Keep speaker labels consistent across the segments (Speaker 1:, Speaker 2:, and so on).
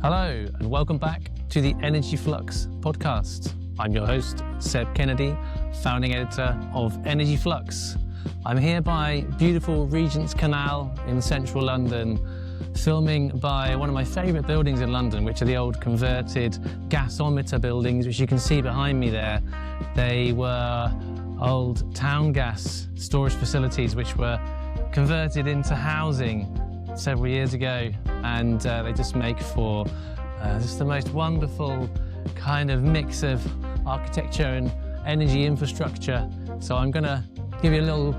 Speaker 1: Hello, and welcome back to the Energy Flux podcast. I'm your host, Seb Kennedy, founding editor of Energy Flux. I'm here by beautiful Regent's Canal in central London, filming by one of my favourite buildings in London, which are the old converted Gasometer buildings, which you can see behind me there. They were old town gas storage facilities, which were converted into housing several years ago, and they just make for just the most wonderful kind of mix of architecture and energy infrastructure. So I'm going to give you a little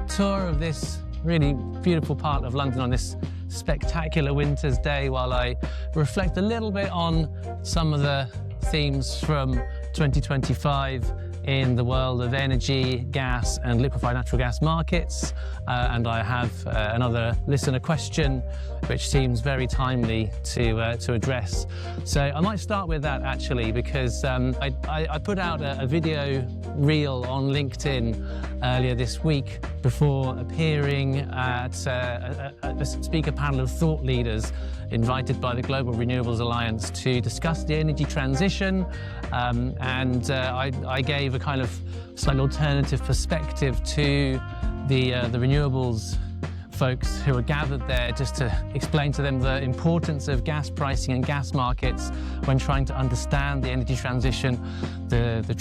Speaker 1: tour of this really beautiful part of London on this spectacular winter's day, while I reflect a little bit on some of the themes from 2025 in the world of energy, gas and liquefied natural gas markets. And I have another listener question which seems very timely to address. So I might start with that actually, because I put out a video reel on LinkedIn earlier this week before appearing at a speaker panel of thought leaders invited by the Global Renewables Alliance to discuss the energy transition. I gave a kind of slightly alternative perspective to the renewables folks who were gathered there, just to explain to them the importance of gas pricing and gas markets when trying to understand the energy transition, the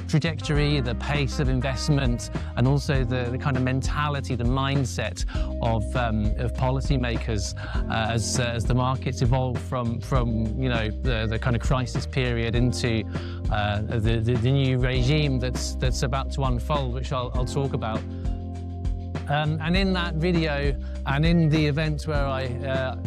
Speaker 1: trajectory, the pace of investment, and also the kind of mentality, the mindset of policymakers as the markets evolve from the kind of crisis period into the new regime that's about to unfold, which I'll talk about. And in that video, and in the event where I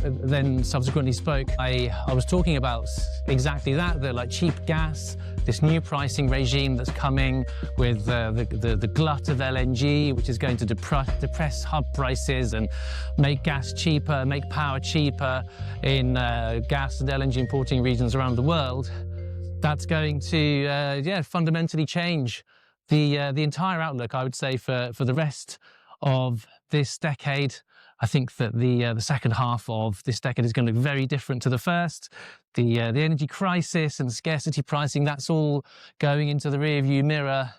Speaker 1: then subsequently spoke, I was talking about exactly that, the cheap gas, this new pricing regime that's coming with the glut of LNG, which is going to depress hub prices and make gas cheaper, make power cheaper in gas and LNG importing regions around the world. That's going to fundamentally change the entire outlook, I would say, for the rest of this decade. I think that the second half of this decade is going to look very different to the first. The energy crisis and scarcity pricing, that's all going into the rearview mirror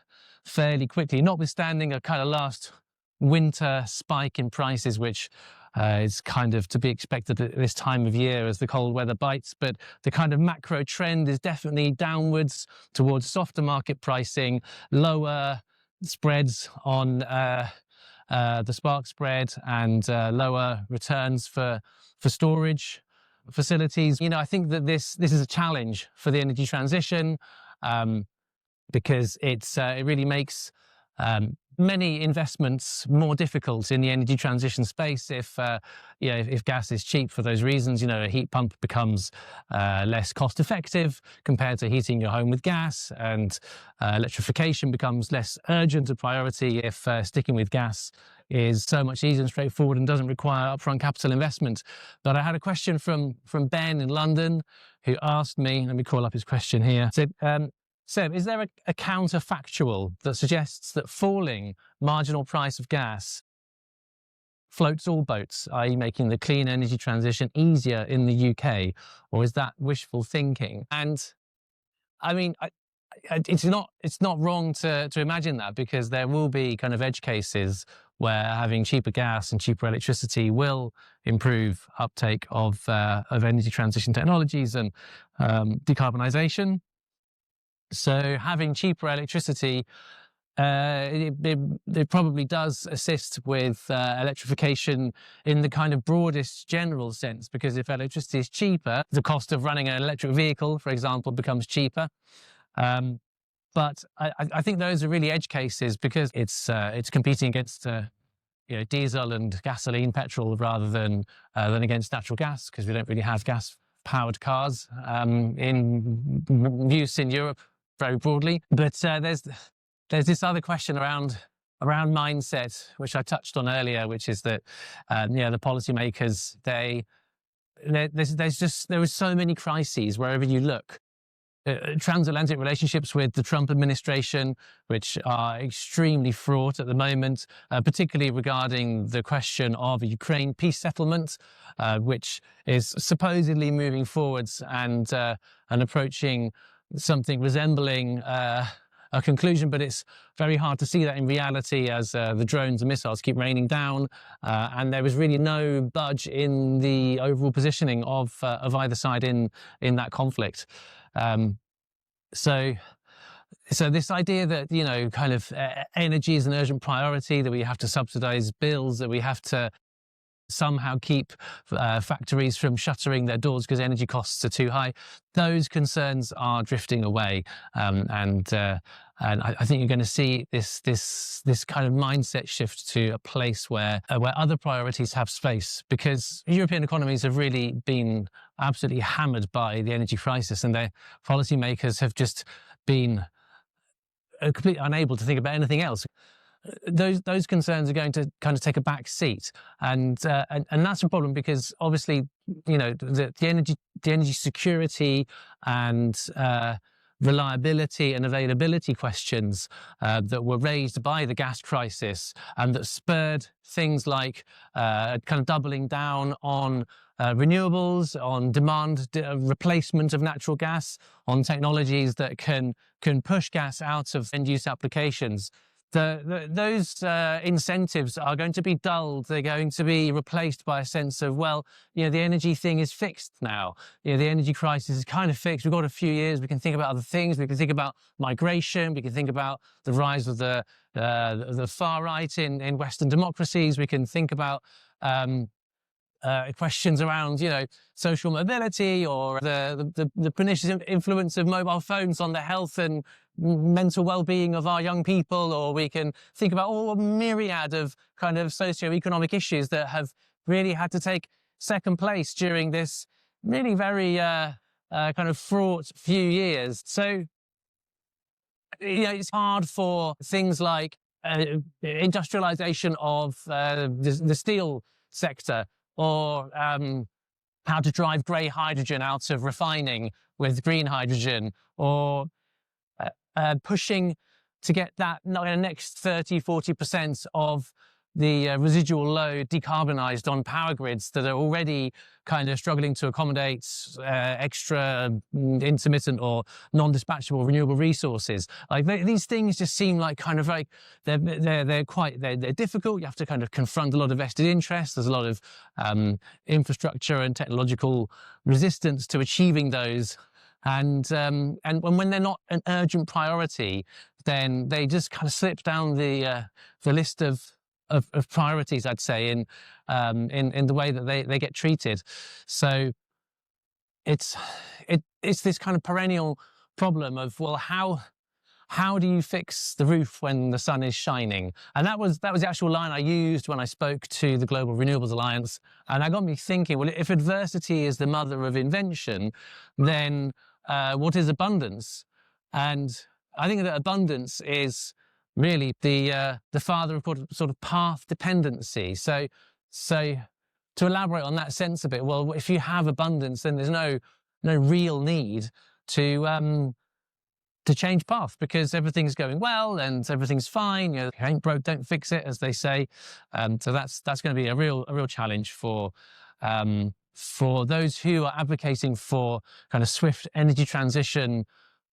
Speaker 1: fairly quickly, notwithstanding a kind of last winter spike in prices, which is kind of to be expected at this time of year as the cold weather bites. But the kind of macro trend is definitely downwards towards softer market pricing, lower spreads on the spark spread, and lower returns for storage facilities. I think that this is a challenge for the energy transition, because it really makes many investments more difficult in the energy transition space. If gas is cheap for those reasons, a heat pump becomes less cost effective compared to heating your home with gas, and electrification becomes less urgent a priority if sticking with gas is so much easier and straightforward and doesn't require upfront capital investment. But I had a question from Ben in London, who asked me, let me call up his question here. So, Seb, is there a counterfactual that suggests that falling marginal price of gas floats all boats, i.e. making the clean energy transition easier in the UK, or is that wishful thinking? And I mean, it's not wrong to imagine that, because there will be kind of edge cases where having cheaper gas and cheaper electricity will improve uptake of energy transition technologies and decarbonisation. So having cheaper electricity, it probably does assist with electrification in the kind of broadest general sense, because if electricity is cheaper, the cost of running an electric vehicle, for example, becomes cheaper. But I think those are really edge cases, because it's competing against diesel and gasoline, petrol, rather than against natural gas, because we don't really have gas-powered cars in use in Europe very broadly. But there's this other question around mindset, which I touched on earlier, which is that the policymakers, there are so many crises wherever you look. transatlantic relationships with the Trump administration, which are extremely fraught at the moment, particularly regarding the question of a Ukraine peace settlement, which is supposedly moving forwards and approaching something resembling a conclusion, but it's very hard to see that in reality as the drones and missiles keep raining down, and there was really no budge in the overall positioning of either side in that conflict. So this idea that, you know, kind of energy is an urgent priority, that we have to subsidize bills, that we have to somehow keep factories from shuttering their doors because energy costs are too high, those concerns are drifting away, and I think you're going to see this kind of mindset shift to a place where other priorities have space, because European economies have really been absolutely hammered by the energy crisis, and their policymakers have just been completely unable to think about anything else. Those concerns are going to kind of take a back seat, and that's a problem, because obviously, you know, the energy security and reliability and availability questions that were raised by the gas crisis, and that spurred things like kind of doubling down on renewables, on demand replacement of natural gas, on technologies that can push gas out of end-use applications. Those incentives are going to be dulled. They're going to be replaced by a sense of, well, you know, the energy thing is fixed now. You know, the energy crisis is kind of fixed. We've got a few years. We can think about other things. We can think about migration. We can think about the rise of the far right in Western democracies. We can think about questions around, you know, social mobility, or the pernicious influence of mobile phones on the health and mental well-being of our young people, or we can think about all a myriad of kind of socio-economic issues that have really had to take second place during this really very kind of fraught few years. So, you know, it's hard for things like industrialization of the steel sector, or how to drive grey hydrogen out of refining with green hydrogen, or pushing to get that next 30-40% of the residual load decarbonised on power grids that are already kind of struggling to accommodate extra intermittent or non-dispatchable renewable resources. Like these things just seem like kind of like they're difficult. You have to kind of confront a lot of vested interests. There's a lot of infrastructure and technological resistance to achieving those. And when they're not an urgent priority, then they just kind of slip down the list of priorities, I'd say, in the way that they get treated. So it's this kind of perennial problem of, well, how do you fix the roof when the sun is shining? And that was the actual line I used when I spoke to the Global Renewables Alliance, and that got me thinking, well, if adversity is the mother of invention, then what is abundance? And I think that abundance is really the father of sort of path dependency. So to elaborate on that sense a bit, well, if you have abundance, then there's no real need to change path, because everything's going well and everything's fine. You know, if it ain't broke, don't fix it, as they say. So that's going to be a real challenge for those who are advocating for kind of swift energy transition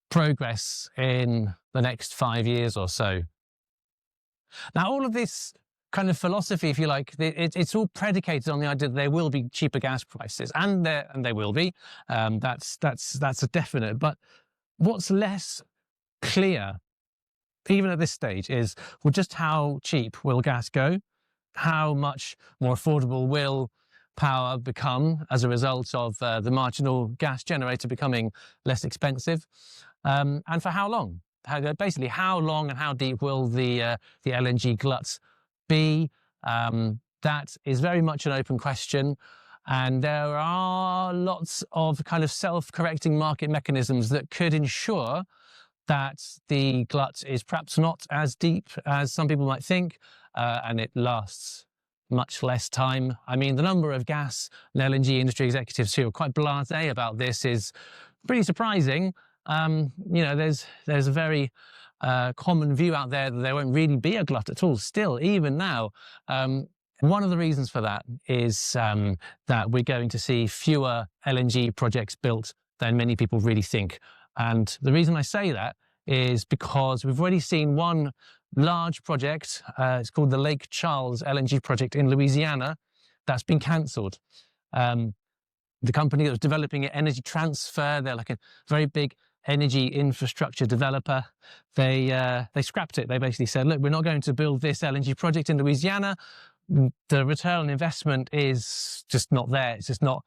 Speaker 1: progress in the next 5 years or so. Now, all of this kind of philosophy, if you like, it's all predicated on the idea that there will be cheaper gas prices, and there will be. That's a definite. But what's less clear, even at this stage, is, well, just how cheap will gas go? How much more affordable will power become as a result of the marginal gas generator becoming less expensive? And for how long? Basically, how long and how deep will the LNG glut be? That is very much an open question. And there are lots of kind of self-correcting market mechanisms that could ensure that the glut is perhaps not as deep as some people might think, and it lasts much less time. I mean, the number of gas and LNG industry executives who are quite blasé about this is pretty surprising. there's a very common view out there that there won't really be a glut at all. Still, even now, one of the reasons for that is that we're going to see fewer LNG projects built than many people really think. And the reason I say that is because we've already seen one large project, it's called the Lake Charles LNG project in Louisiana, that's been cancelled. The company that was developing it, Energy Transfer, they're like a very big energy infrastructure developer. They scrapped it. They basically said, look, we're not going to build this LNG project in Louisiana. The return on investment is just not there. It's not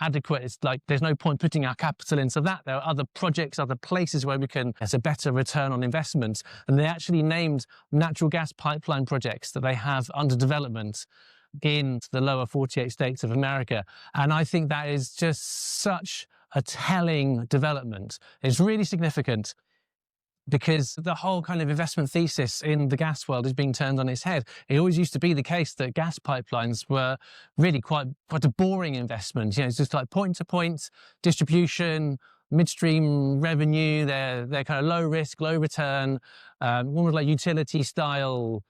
Speaker 1: adequate. It's like, there's no point putting our capital into that. There are other projects, other places where there's a better return on investment. And they actually named natural gas pipeline projects that they have under development in the lower 48 states of America. And I think that is just such a telling development. It's really significant, because the whole kind of investment thesis in the gas world is being turned on its head. It always used to be the case that gas pipelines were really quite a boring investment. It's just like point-to-point distribution, midstream revenue. They're kind of low risk, low return, almost like utility style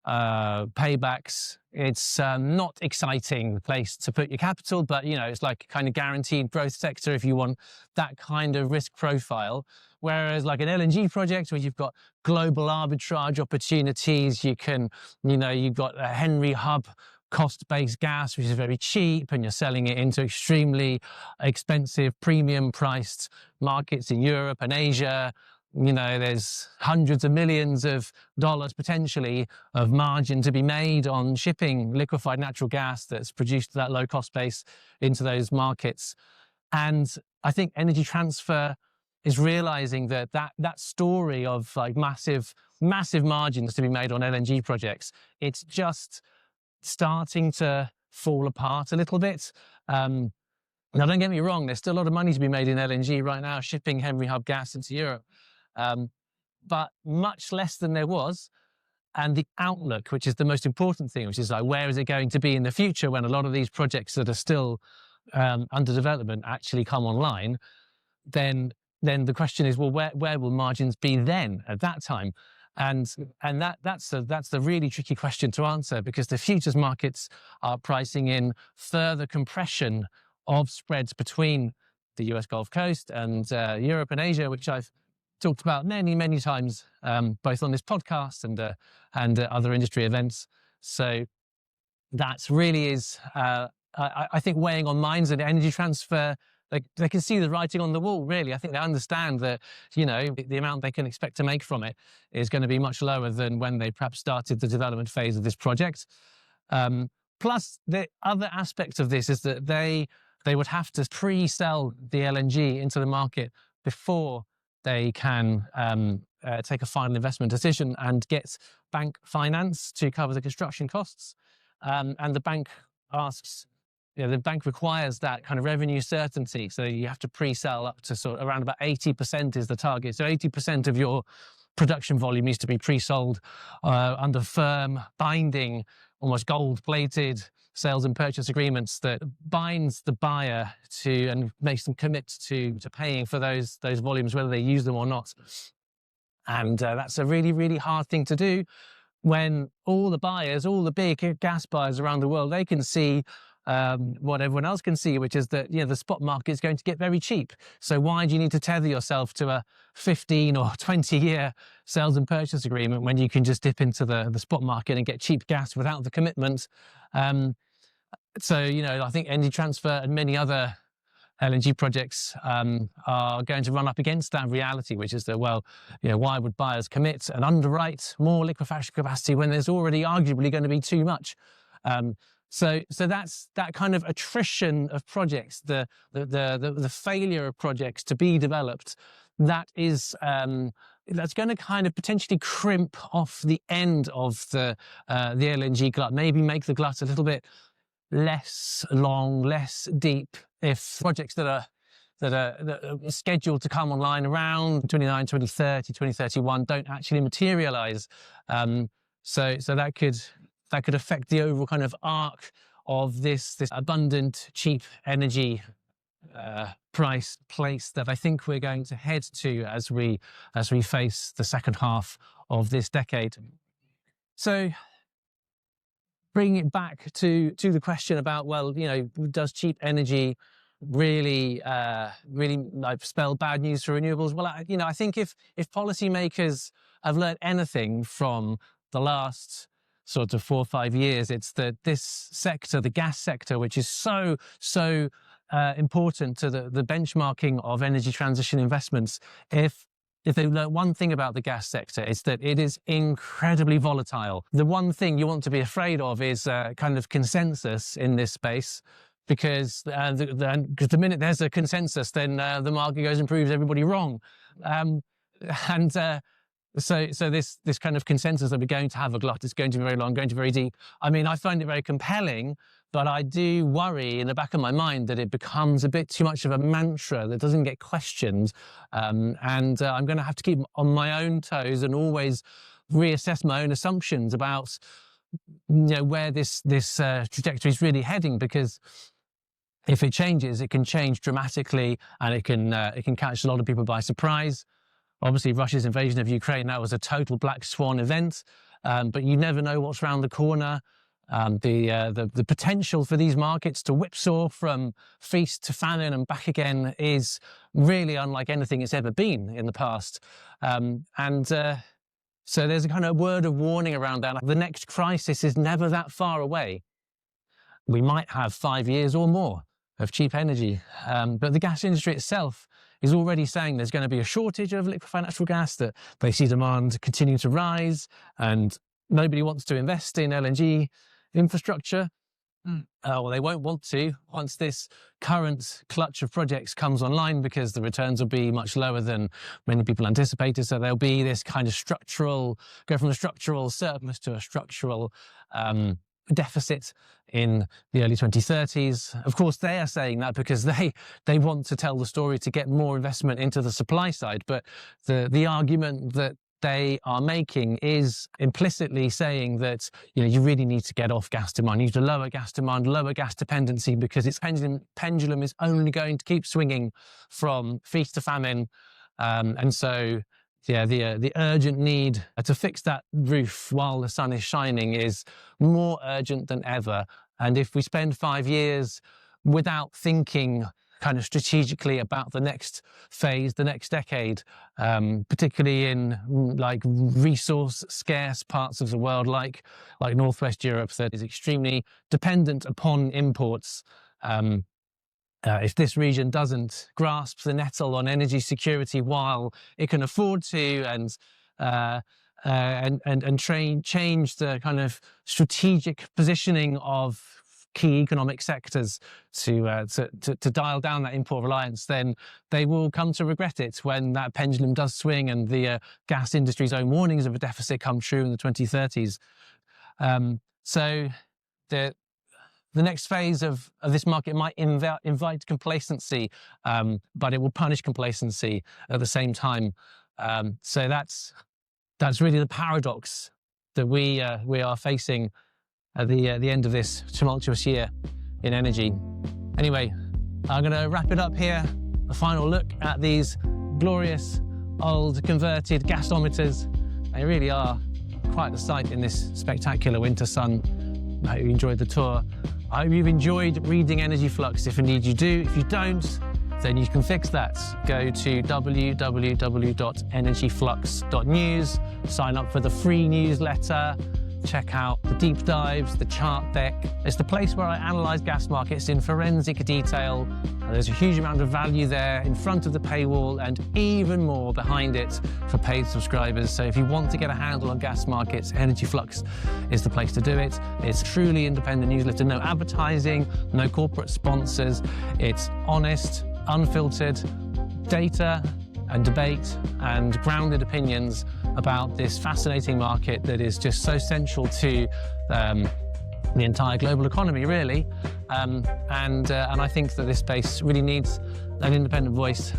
Speaker 1: paybacks. It's not exciting place to put your capital, but it's like kind of guaranteed growth sector if you want that kind of risk profile. Whereas like an LNG project where you've got global arbitrage opportunities, you've got a Henry Hub cost-based gas, which is very cheap, and you're selling it into extremely expensive premium priced markets in Europe and Asia. There's hundreds of millions of dollars potentially of margin to be made on shipping liquefied natural gas that's produced at that low cost base into those markets. And I think Energy Transfer is realizing that story of like massive margins to be made on LNG projects, it's just starting to fall apart a little bit. Now, don't get me wrong, there's still a lot of money to be made in LNG right now, shipping Henry Hub gas into Europe. But much less than there was. And the outlook, which is the most important thing, which is like, where is it going to be in the future when a lot of these projects that are still under development actually come online? Then the question is, well, where will margins be then at that time? And that's the really tricky question to answer, because the futures markets are pricing in further compression of spreads between the US Gulf Coast and Europe and Asia, which I've talked about many times, both on this podcast and other industry events. So that's really is, I think, weighing on minds. And Energy Transfer, they can see the writing on the wall, really. I think they understand that, the amount they can expect to make from it is going to be much lower than when they perhaps started the development phase of this project. Plus, the other aspect of this is that they would have to pre-sell the LNG into the market before they can take a final investment decision and get bank finance to cover the construction costs. And the bank asks, the bank requires that kind of revenue certainty. So you have to pre-sell up to sort of around about 80% is the target. So 80% of your production volume needs to be pre-sold under firm, binding, almost gold-plated sales and purchase agreements that binds the buyer to and makes them commit to paying for those volumes, whether they use them or not. And that's a really, really hard thing to do when all the buyers, all the big gas buyers around the world, they can see what everyone else can see, which is that the spot market is going to get very cheap. So why do you need to tether yourself to a 15 or 20 year sales and purchase agreement when you can just dip into the spot market and get cheap gas without the commitment? So I think Energy Transfer and many other LNG projects are going to run up against that reality, which is that, why would buyers commit and underwrite more liquefaction capacity when there's already arguably going to be too much? So that's that kind of attrition of projects, the failure of projects to be developed. That's going to kind of potentially crimp off the end of the LNG glut, maybe make the glut a little bit less long, less deep, if projects that are scheduled to come online around 29, 2030, 2031 don't actually materialize. So that could affect the overall kind of arc of this abundant, cheap energy price place that I think we're going to head to as we face the second half of this decade. So bringing it back to the question about, well, does cheap energy really spell bad news for renewables? Well, I think if policymakers have learned anything from the last sort of 4 or 5 years, it's that this sector, the gas sector, which is so important to the benchmarking of energy transition investments, if they learn one thing about the gas sector, it's that it is incredibly volatile. The one thing you want to be afraid of is kind of consensus in this space, because the minute there's a consensus, then the market goes and proves everybody wrong. So this kind of consensus that we're going to have a glut is going to be very long, going to be very deep. I mean, I find it very compelling, but I do worry in the back of my mind that it becomes a bit too much of a mantra that doesn't get questioned. And I'm going to have to keep on my own toes and always reassess my own assumptions about where this trajectory is really heading, because if it changes, it can change dramatically, and it can catch a lot of people by surprise. Obviously, Russia's invasion of Ukraine, that was a total black swan event, but you never know what's around the corner. The potential for these markets to whipsaw from feast to famine and back again is really unlike anything it's ever been in the past. So there's a kind of word of warning around that. The next crisis is never that far away. We might have 5 years or more of cheap energy, but the gas industry itself is already saying there's going to be a shortage of liquefied natural gas, that they see demand continue to rise, and nobody wants to invest in LNG infrastructure. Well, they won't want to once this current clutch of projects comes online, because the returns will be much lower than many people anticipated. So there'll be this kind of go from a structural surplus to a structural deficit in the early 2030s. Of course, they are saying that because they want to tell the story to get more investment into the supply side. But the argument that they are making is implicitly saying that you really need to get off gas demand. You need to lower gas demand, lower gas dependency, because its pendulum is only going to keep swinging from feast to famine. And so the urgent need to fix that roof while the sun is shining is more urgent than ever. And if we spend 5 years without thinking kind of strategically about the next phase, the next decade, particularly in like resource scarce parts of the world, like Northwest Europe, that is extremely dependent upon imports, if this region doesn't grasp the nettle on energy security while it can afford to, and change the kind of strategic positioning of key economic sectors to dial down that import reliance, then they will come to regret it when that pendulum does swing and the gas industry's own warnings of a deficit come true in the 2030s. So the next phase of this market might invite complacency, but it will punish complacency at the same time. So that's really the paradox that we are facing at the end of this tumultuous year in energy. Anyway, I'm going to wrap it up here. A final look at these glorious old converted gasometers. They really are quite the sight in this spectacular winter sun. I hope you enjoyed the tour. I hope you've enjoyed reading Energy Flux. If indeed you do, if you don't, then you can fix that. Go to www.energyflux.news, sign up for the free newsletter, check out the deep dives, the chart deck. It's the place where I analyse gas markets in forensic detail. And there's a huge amount of value there in front of the paywall and even more behind it for paid subscribers. So if you want to get a handle on gas markets, Energy Flux is the place to do it. It's truly independent newsletter, no advertising, no corporate sponsors. It's honest, unfiltered data and debate and grounded opinions about this fascinating market that is just so central to the entire global economy, really. And I think that this space really needs an independent voice.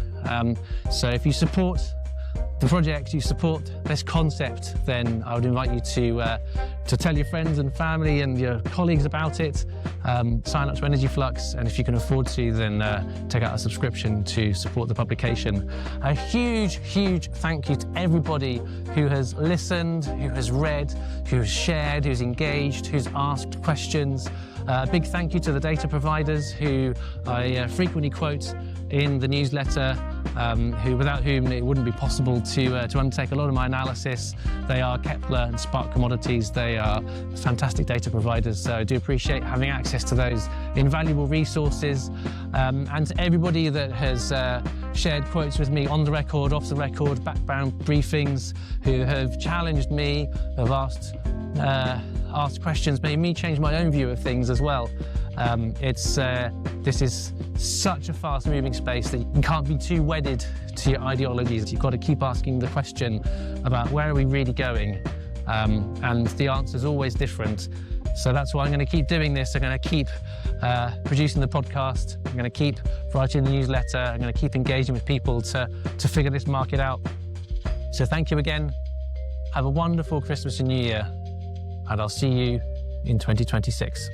Speaker 1: So if you support the project, you support this concept, then I would invite you to tell your friends and family and your colleagues about it. Sign up to Energy Flux, and if you can afford to, then take out a subscription to support the publication. A huge, huge thank you to everybody who has listened, who has read, who has shared, who's engaged, who's asked questions. A big thank you to the data providers who I frequently quote in the newsletter, without whom it wouldn't be possible to undertake a lot of my analysis. They are Kepler and Spark Commodities. They are fantastic data providers, so I do appreciate having access to those invaluable resources. And to everybody that has shared quotes with me on the record, off the record, background briefings, who have challenged me, have asked questions, made me change my own view of things as well. This is such a fast-moving space that you can't be too wedded to your ideologies. You've got to keep asking the question about where are we really going, and the answer is always different. So that's why I'm going to keep doing this. I'm going to keep producing the podcast. I'm going to keep writing the newsletter. I'm going to keep engaging with people to figure this market out. So thank you again. Have a wonderful Christmas and New Year, and I'll see you in 2026.